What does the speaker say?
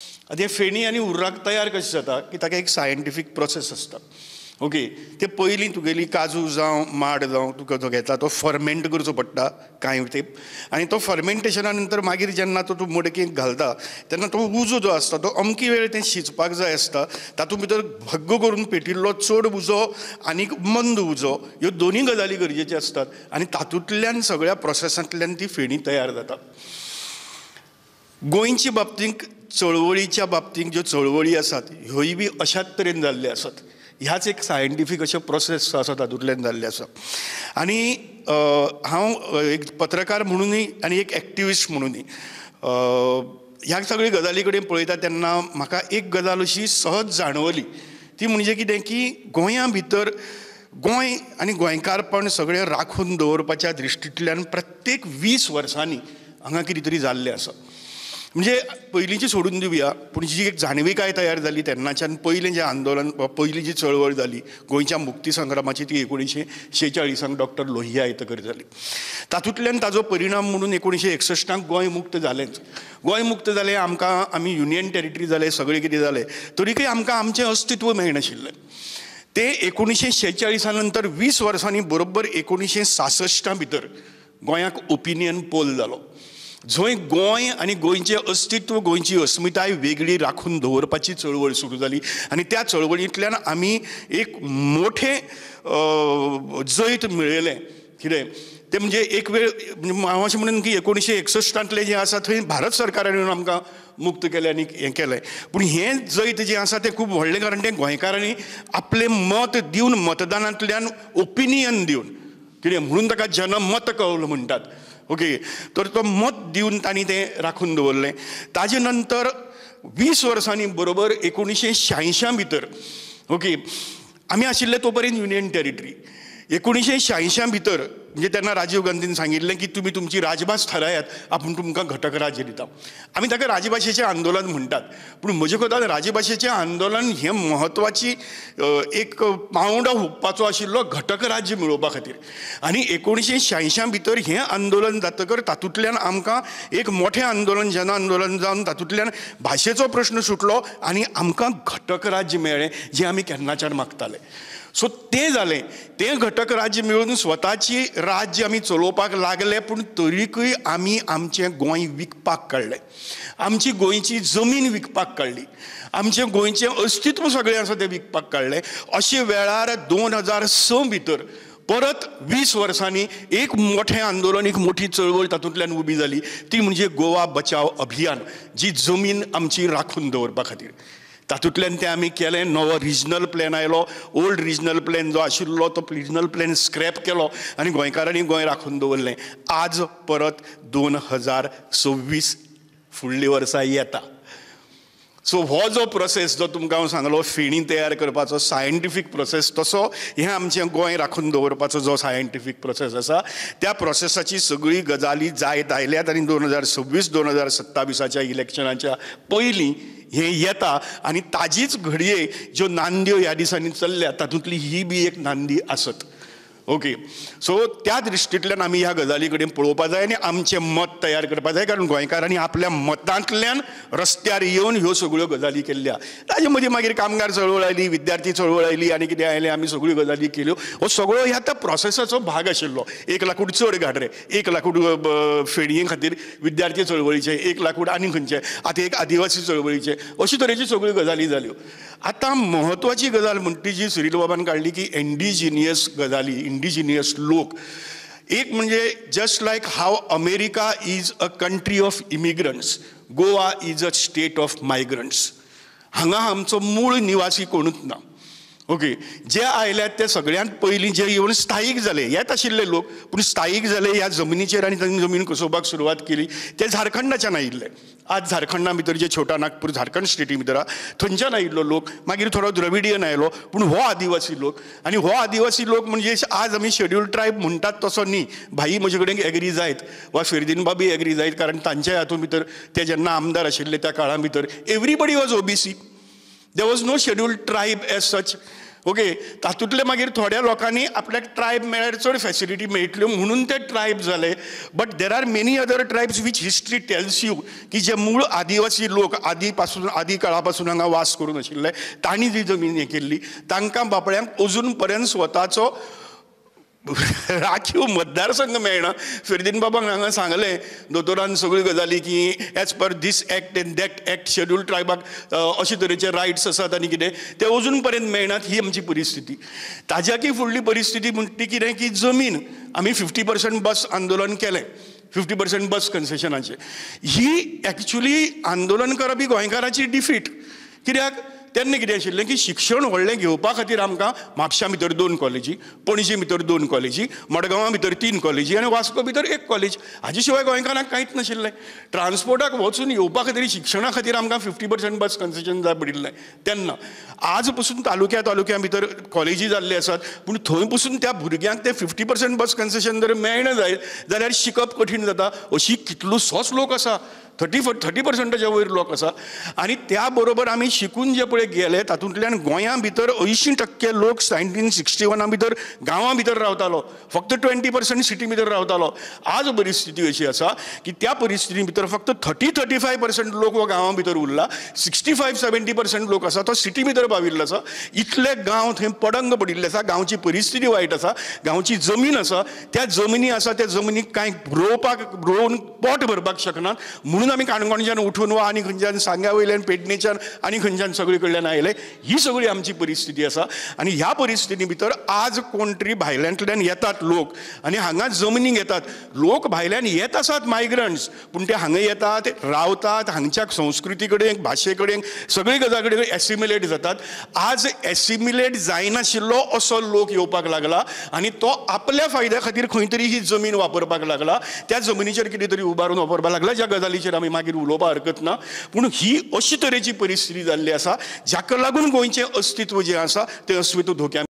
आतां हे फेणी आनी उर्राक तयार कशें जाता की ताका एक सायंटिफीक प्रोसेस आसता. ओके, ते पयलीं तुगेली काजू जावं माड जावं तुका जो घेता तो फर्मेंट करचो पडटा कांय तेंप, आनी तो फर्मेंटेशना नंतर मागीर जेन्ना तो तूं मडकेक घालता तेन्ना तो उजो जो आसता तो अमकी वेळ तें शिजपाक जाय आसता. तातूंत भितर भग्ग करून पेटिल्लो चड उजो आनीक मंद उजो ह्यो दोनूय गजाली गरजेचे आसतात, आनी तातूंतल्यान सगळ्या प्रोसेसांतल्यान ती फेणी तयार जाता. गोंयच्या बाबतींत चळवळीच्या बाबतींत ज्यो चळवळी आसात ह्योय बी अशाच तरेन जाल्ल्यो आसात. ह्याच एक सायंटिफीक अशे प्रोसेस आसा तातूंतल्यान जाल्ले आसा. आनी हांव एक पत्रकार म्हणूनय आनी एक एक्टिविस्ट म्हणूनय ह्या सगळ्या गजाली कडेन पळयता तेन्ना म्हाका एक गजाल अशी सहज जाणवली, ती म्हणजे कितें की गोंया भितर गोंय आनी गोंयकारपण सगळें राखून दवरपाच्या दृश्टींतल्यान प्रत्येक 20 वर्सांनी हांगा कितें तरी जाल्लें आसा. म्हणजे पयलींची सोडून दिवया, पूण जी एक जाणविकाय तयार जाली तेन्नाच्यान पयलें जें आंदोलन पयली जी चळवळ जाली गोंयच्या मुक्ती संग्रामाची ती 1946 डॉक्टर लोहिया येतकर जाली. तातूंतल्यान ताजो परिणाम म्हणून 1961 गोंय मुक्त जालेंच. गोंय मुक्त जालें, आमी युनियन टेरिटरी जाले, सगळें कितें जालें, तरीकय आमकां आमचें अस्तित्व मेळनाशिल्लें. ते 1946 नंतर 20 वर्सांनी बरोबर 1966 भितर गोंयाक ओपिनियन पोल जालो, जंय गोंय आनी गोंयचें अस्तित्व, गोंयची अस्मिताय वेगळी राखून दवरपाची चळवळ सुरू जाली. आनी त्या चळवळींतल्यान आमी एक मोठें जैत मेळयलें. कितें तें म्हणजे एक वेळ हांव अशें म्हणन की 1961 जें आसा थंय भारत सरकारान येवन आमकां मुक्त केलें आनी हें केलें. पूण हें जैत जें आसा तें खूब व्हडलें, कारण तें गोंयकारांनी आपलें मत दिवन मतदानांतल्यान ओपिनियन दिवन, कितें म्हणून ताका जनमत कौल म्हणटात. ओके, तर तो मत दिवन तांणी तें राखून दवरलें. ताजे नंतर 20 वर्सांनी बरोबर 1986 भितर, ओके, आमी आशिल्ले तो पर्यंत युनियन टेरिटरी. 1986 भितर म्हणजे तेन्ना राजीव गांधीन सांगिल्लें की तुमी तुमची राजभास थारायात, आपूण तुमकां घटक राज्य दिता. आमी ताका राजभाशेचें आंदोलन म्हणटात, पूण म्हजे कोतान राजभाशेचें आंदोलन हें म्हत्वाची एक पावंडो हुंपपाचो आशिल्लो घटक राज्य मेळोवपा खातीर. आनी 1986 भितर हें आंदोलन जातकर तातूंतल्यान आमकां एक मोठें आंदोलन, जन आंदोलन जावन तातूंतल्यान भाशेचो प्रश्न सुटलो आनी आमकां घटक राज्य मेळ्ळें, जें आमी केन्नाच्यान मागताले. सो तें जालें, तें घटक राज्य मेळून स्वताची राज्य आमी चलोवपाक लागले. पूण तरीकय आमी आमचें गोंय विकपाक काडलें, आमची गोंयची जमीन विकपाक काडली, आमचें गोंयचें अस्तित्व सगळें आसा तें विकपाक काडलें. अशे वेळार 2006 भितर परत 20 वर्सांनी एक मोठें आंदोलन, एक मोठी चळवळ तातूंतल्यान उबी जाली. ती म्हणजे गोवा बचाव अभियान, जी जमीन आमची राखून दवरपा खातीर. तातूंतल्यान तें आमी केलें. नवो रिजनल प्लॅन आयलो, ओल्ड रिजनल प्लॅन जो आशिल्लो तो रिजनल प्लॅन स्क्रॅप केलो आनी गोंयकारांनी गोंय राखून दवरलें. आज परत 2026 फुडली वर्सा येता. सो हो जो प्रोसेस जो तुमकां हांव सांगलो फेणी तयार करपाचो सायंटिफीक प्रोसेस, तसो हें आमचें गोंय राखून दवरपाचो जो सायंटिफीक प्रोसेस आसा, त्या प्रोसेसाची सगळी गजाली जायत आयल्यात. आनी 2026-2027 इलेक्शनाच्या पयलीं हें येता. आनी ताजीच घडये ज्यो नांद्यो ह्या दिसांनी चल्ल्या तातूंतली ही बी एक नांदी आसत. ओके, सो त्या दृश्टींतल्यान आमी ह्या गजाली कडेन पळोवपाक जाय आनी आमचें मत तयार करपाक जाय, कारण गोंयकारांनी आपल्या मतांतल्यान रस्त्यार येवन ह्यो सगळ्यो गजाली केल्ल्या. ताजे मदीं मागीर कामगार चळवळ आयली, विद्यार्थी चळवळ आयली आनी कितें आयलें, आमी सगळ्यो गजाली केल्यो. हो सगळो ह्या त्या प्रोसेसाचो भाग आशिल्लो. एक लाकूड चड घाट रे, एक लाकूड फेणये खातीर विद्यार्थी चळवळीचे, एक लाकूड आनी खंयचे, आतां एक आदिवासी चळवळीचे, अशे तरेच्यो सगळ्यो गजाली जाल्यो. आतां म्हत्वाची गजाल म्हणटी जी सिरील बाबान काडली की इंडिजिनियस गजाली, इंडिजिनियस लोक. एक म्हणजे just like how America is a country of immigrants, Goa is a state of migrants. हांगा आमचो मूळ निवासी कोणूच ना. ओके, जे आयल्यात ते सगळ्यांत पयलीं जे येवन स्थायीक जाले, येत आशिल्ले लोक पूण स्थायीक जाले ह्या जमनीचेर आनी तांणी जमीन कसोवपाक सुरवात केली, ते झारखंडाच्यान आयिल्ले. आज झारखंडा भितर जे छोटा नागपूर झारखंड स्टेटी भितर आहा थंयच्यान आयिल्लो लोक, मागीर थोडो द्रविडियन आयलो, पूण हो आदिवासी लोक. आनी हो आदिवासी लोक म्हणजे आज आमी शेड्यूल ट्रायब म्हणटात तसो न्ही. भाई म्हजे कडेन एग्री जायत वा फेर्दीन बाबी एग्री जायत, कारण तांच्या हातूंत भितर ते जेन्ना आमदार आशिल्ले त्या काळा भितर everybody was OBC. There was no schedule tribe as such. Okay, तातूंतले मागीर थोड्या लोकांनी आपल्याक ट्रायब मेळ्ळ्यार चड फॅसिलिटी मेळटल्यो म्हणून ते ट्रायब जाले. But there are many other tribes which history tells you की जे मूळ आदिवासी लोक आदी काळा पासून हांगा वास करून आशिल्ले, तांणी जी जमीन हे केल्ली, तांकां बापड्यांक अजून पर्यंत स्वताचो राखीव मतदारसंघ मेळना. फेर्दीन बाबांक हांगा सांगलें दोतोरान सगळ्यो गजाली की as per this act and that act schedule ट्रायबाक अशे तरेचे रायट्स आसात आनी कितें ते अजून पर्यंत मेळनात. ही आमची परिस्थिती. ताज्याकी फुडली परिस्थिती म्हणटा ती कितें की जमीन आमी 50% बस आंदोलन केलें, 50% बस कन्सेशनाचें. ही एक्चुली आंदोलन करप ही गोंयकारांची डिफीट. कित्याक तेन्ना कितें आशिल्लें की शिक्षण व्हडलें घेवपा खातीर आमकां म्हापशां भितर 2 कॉलेजी, पणजे भितर 2 कॉलेजी, मडगांवां भितर 3 कॉलेजी आनी वास्को भितर 1 कॉलेज. हाजे शिवाय गोंयकारांक कांयच नाशिल्लें. ट्रान्सपोर्टाक वचून येवपा खातीर शिक्षणा खातीर आमकां 50% बस कन्सेशन जाय पडिल्लें तेन्ना. आज पसून तालुक्या भितर कॉलेजी जाल्ले आसात, पूण थंय पसून त्या भुरग्यांक ते 50% बस कन्सेशन जर मेळना जाल्यार शिकप कठीण जाता. अशी कितलोसोच लोक आसा, 30% वयर लोक आसा. आनी त्या बरोबर आमी शिकून जे पळय गेले तातूंतल्यान गोंयां भितर 80% लोक 1961 भितर गांवां भितर रावतालो, फक्त 20% सिटी भितर रावतालो. आज परिस्थिती अशी आसा की त्या परिस्थिती भितर फक्त 35% लोक हो गांवां भितर उरला. 65-70% लोक आसा तो सिटी भितर पाविल्लो आसा. इतले गांव थंय पडंग पडिल्ले आसा. गांवची परिस्थिती वायट आसा. गांवची जमीन आसा, त्या जमनीक कांय रोवन पोट भरपाक शकनात. म्हणून आमी काणकोणच्यान उठून वा आनी खंयच्यान सांग्या वयल्यान पेडणेच्यान आनी खंयच्यान सगळे कडल्यान आयले. ही सगळी आमची परिस्थिती आसा. आनी ह्या परिस्थिती भितर आज कोण तरी भायल्यांतल्यान येतात लोक आनी हांगा जमनीक येतात. लोक भायल्यान येत आसात मायग्रंट्स, पूण ते हांगा येतात, रावतात, हांगच्या संस्कृती कडेन, भाशे कडेन, सगळी गजाली कडेन एसिमिलेट जातात. आज एसिमिलेट जायनाशिल्लो असो लोक येवपाक लागला आनी तो आपल्या फायद्या खातीर खंय तरी ही जमीन वापरपाक लागला. त्या जमनीचेर कितें तरी उबारून वापरपाक लागला. ज्या गजालीचेर आमी मागीर उलोवपाक हरकत ना. पूण ही अशी तरेची परिस्थिती जाल्ली आसा जाका लागून गोंयचें अस्तित्व जें आसा तें अस्तित्व धोक्यान